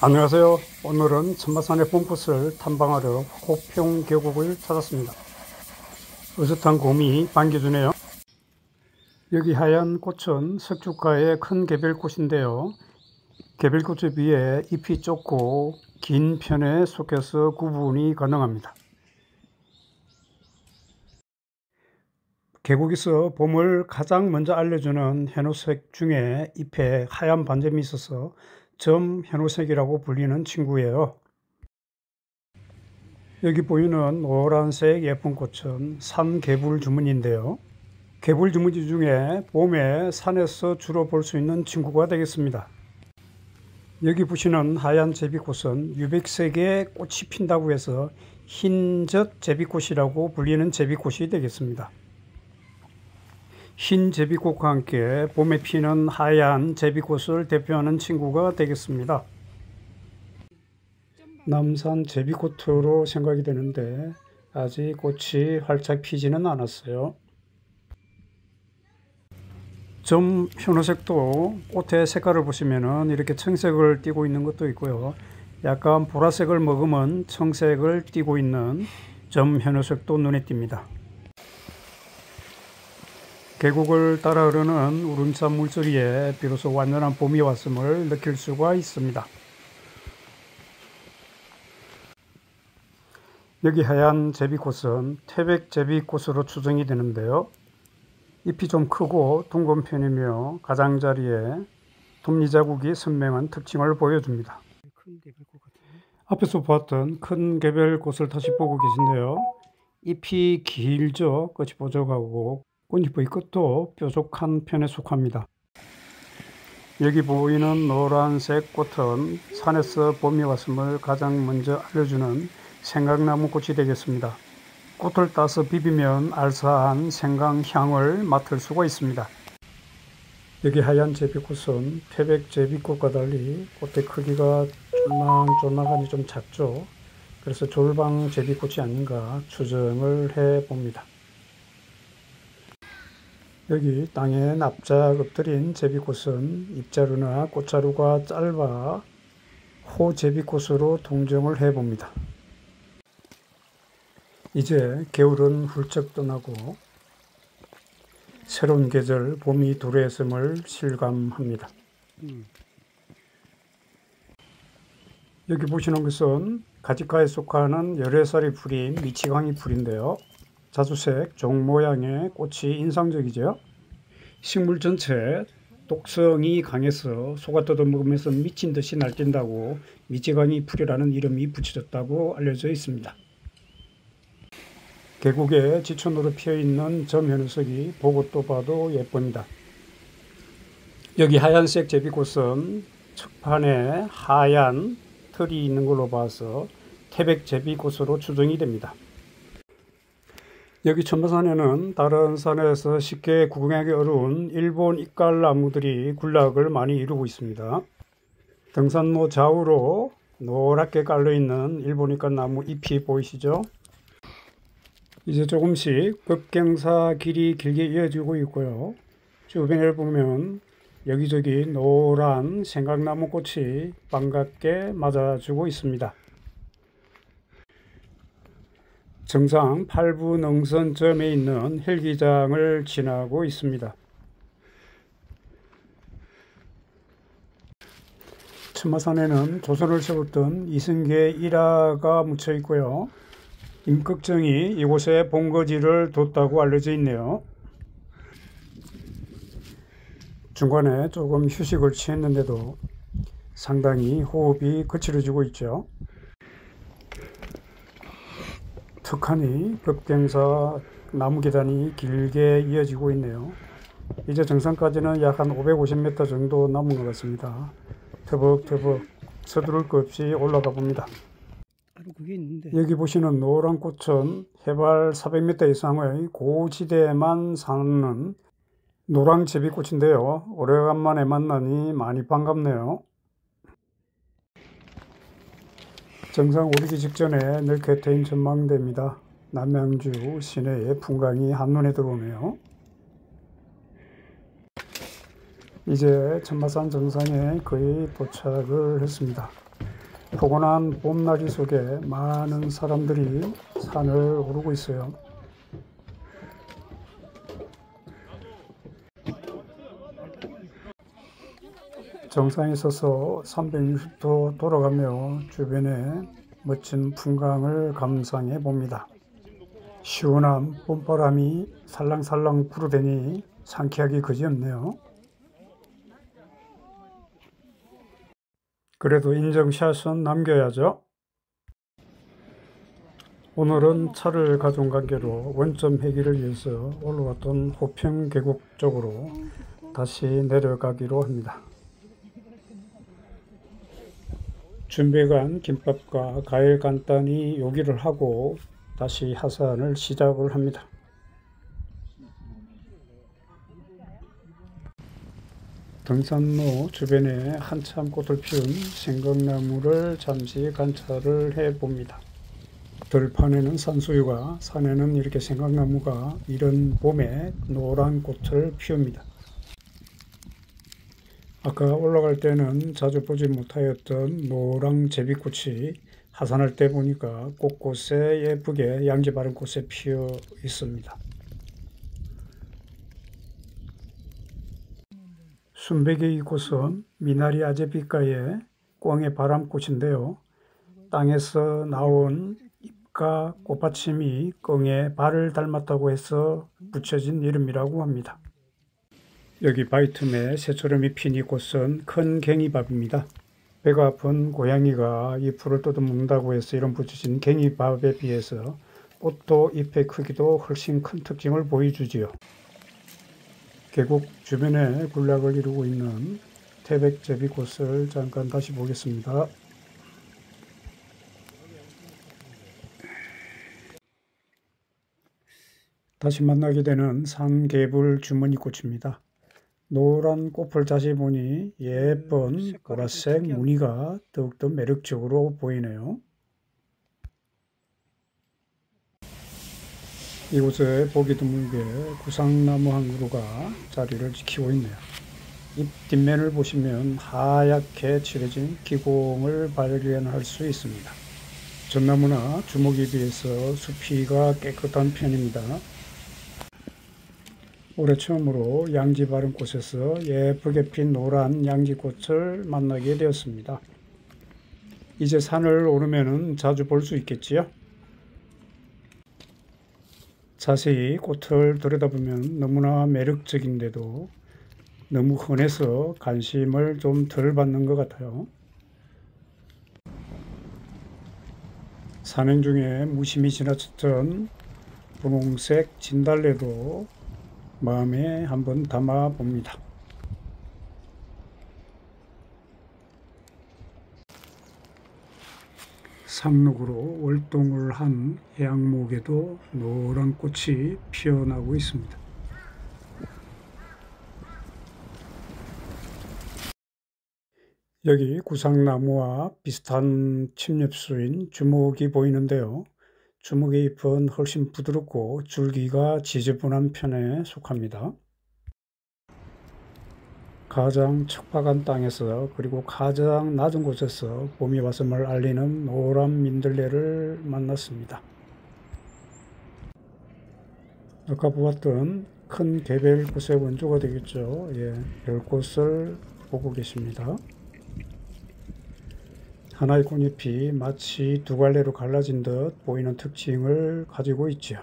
안녕하세요. 오늘은 천마산의 봄꽃을 탐방하려 호평 계곡을 찾았습니다. 으슥한 곰이 반겨주네요. 여기 하얀 꽃은 석축가의 큰 개별꽃인데요. 개별꽃에 비해 잎이 좁고 긴 편에 속해서 구분이 가능합니다. 계곡에서 봄을 가장 먼저 알려주는 현우색 중에 잎에 하얀 반점이 있어서 점현우색이라고 불리는 친구예요. 여기 보이는 노란색 예쁜 꽃은 산개불주문인데요. 개불주문지 중에 봄에 산에서 주로 볼 수 있는 친구가 되겠습니다. 여기 보시는 하얀 제비꽃은 유백색의 꽃이 핀다고 해서 흰젖 제비꽃이라고 불리는 제비꽃이 되겠습니다. 흰 제비꽃과 함께 봄에 피는 하얀 제비꽃을 대표하는 친구가 되겠습니다. 남산 제비꽃으로 생각이 되는데 아직 꽃이 활짝 피지는 않았어요. 점 현우색도 꽃의 색깔을 보시면 이렇게 청색을 띠고 있는 것도 있고요. 약간 보라색을 머금은 청색을 띠고 있는 점 현우색도 눈에 띕니다. 계곡을 따라 흐르는 우름찬 물소리에 비로소 완전한 봄이 왔음을 느낄 수가 있습니다. 여기 하얀 제비꽃은 태백제비꽃으로 추정이 되는데요. 잎이 좀 크고 둥근 편이며 가장자리에 톱니자국이 선명한 특징을 보여줍니다. 앞에서 보았던 큰 개별꽃을 다시 보고 계신데요. 잎이 길죠. 끝이 뾰족하고 꽃잎의 끝도 뾰족한 편에 속합니다. 여기 보이는 노란색 꽃은 산에서 봄이 왔음을 가장 먼저 알려주는 생강나무 꽃이 되겠습니다. 꽃을 따서 비비면 알싸한 생강향을 맡을 수가 있습니다. 여기 하얀 제비꽃은 태백제비꽃과 달리 꽃의 크기가 쫄랑쫄랑하니 좀 작죠. 그래서 졸방제비꽃이 아닌가 추정을 해봅니다. 여기 땅에 납작 엎드린 제비꽃은 잎자루나 꽃자루가 짧아 호제비꽃으로 통정을 해봅니다. 이제 겨울은 훌쩍 떠나고 새로운 계절 봄이 도래했음을 실감합니다. 여기 보시는 것은 가지가에 속하는 열애살이 풀인 미치광이 풀인데요. 자주색 종 모양의 꽃이 인상적이죠. 식물 전체 독성이 강해서 소가 뜯어먹으면서 미친 듯이 날뛴다고 미치광이 풀이라는 이름이 붙여졌다고 알려져 있습니다. 계곡에 지천으로 피어있는 점현우색이 보고 또 봐도 예쁩니다. 여기 하얀색 제비꽃은 측판에 하얀 털이 있는 걸로 봐서 태백제비꽃으로 추정이 됩니다. 여기 천마산에는 다른 산에서 쉽게 구경하기 어려운 일본 이깔나무들이 군락을 많이 이루고 있습니다. 등산로 좌우로 노랗게 깔려있는 일본 이깔나무 잎이 보이시죠? 이제 조금씩 급경사 길이 길게 이어지고 있고요. 주변을 보면 여기저기 노란 생강나무 꽃이 반갑게 맞아주고 있습니다. 정상 8부 능선점에 있는 헬기장을 지나고 있습니다. 천마산에는 조선을 세웠던 이승계 일화가 묻혀 있고요. 임꺽정이 이곳에 본거지를 뒀다고 알려져 있네요. 중간에 조금 휴식을 취했는데도 상당히 호흡이 거칠어지고 있죠. 턱하니 급경사 나무 계단이 길게 이어지고 있네요. 이제 정상까지는 약 한 550m 정도 남은 것 같습니다. 터벅터벅 서두를 것 없이 올라가 봅니다. 여기 보시는 노란 꽃은 해발 400m 이상의 고지대에만 사는 노랑 제비꽃인데요. 오래간만에 만나니 많이 반갑네요. 정상 오르기 직전에 넓게 트인 전망대입니다. 남양주 시내의 풍광이 한눈에 들어오네요. 이제 천마산 정상에 거의 도착을 했습니다. 포근한 봄날이 속에 많은 사람들이 산을 오르고 있어요. 정상에 서서 360도 돌아가며 주변의 멋진 풍광을 감상해 봅니다. 시원한 봄바람이 살랑살랑 불어대니 상쾌하기 그지없네요. 그래도 인증샷은 남겨야죠. 오늘은 차를 가져온 관계로 원점 회귀를 위해서 올라왔던 호평 계곡 쪽으로 다시 내려가기로 합니다. 준비간 김밥과 과일 간단히 요기를 하고 다시 하산을 시작을 합니다. 등산로 주변에 한참 꽃을 피운 생강나무를 잠시 관찰을 해 봅니다. 들판에는 산수유가, 산에는 이렇게 생강나무가 이른 봄에 노란 꽃을 피웁니다. 아까 올라갈 때는 자주 보지 못하였던 노랑 제비꽃이 하산할 때 보니까 곳곳에 예쁘게 양지 바른 꽃에 피어 있습니다. 순백의 이곳은 미나리 아제빛가의 꽝의 바람꽃인데요. 땅에서 나온 잎과 꽃받침이 꽝의 발을 닮았다고 해서 붙여진 이름이라고 합니다. 여기 바위 틈에 새초롬이 핀 이 꽃은 큰 갱이밥입니다. 배가 아픈 고양이가 이 풀을 뜯어먹는다고 해서 이름 붙여진 갱이밥에 비해서 꽃도 잎의 크기도 훨씬 큰 특징을 보여주지요. 계곡 주변에 군락을 이루고 있는 태백제비꽃을 잠깐 다시 보겠습니다. 다시 만나게 되는 산개불 주머니꽃입니다. 노란 꽃을 자세히 보니 예쁜 보라색 무늬가 더욱더 매력적으로 보이네요. 이곳에 보기 드물게 구상나무 한 그루가 자리를 지키고 있네요. 잎 뒷면을 보시면 하얗게 칠해진 기공을 발견할 수 있습니다. 전나무나 주목에 비해서 수피가 깨끗한 편입니다. 올해 처음으로 양지 바른 곳에서 예쁘게 핀 노란 양지꽃을 만나게 되었습니다. 이제 산을 오르면 자주 볼 수 있겠지요? 자세히 꽃을 들여다보면 너무나 매력적인데도 너무 흔해서 관심을 좀 덜 받는 것 같아요. 산행 중에 무심히 지나쳤던 분홍색 진달래도 마음에 한번 담아 봅니다. 상록으로 월동을 한 해양목에도 노란 꽃이 피어나고 있습니다. 여기 구상나무와 비슷한 침엽수인 주목이 보이는데요. 주목의 잎은 훨씬 부드럽고 줄기가 지저분한 편에 속합니다. 가장 척박한 땅에서 그리고 가장 낮은 곳에서 봄이 왔음을 알리는 노란 민들레를 만났습니다. 아까 보았던 큰 개별꽃의 원조가 되겠죠. 별꽃을 보고 계십니다. 하나의 꽃잎이 마치 두 갈래로 갈라진 듯 보이는 특징을 가지고 있죠.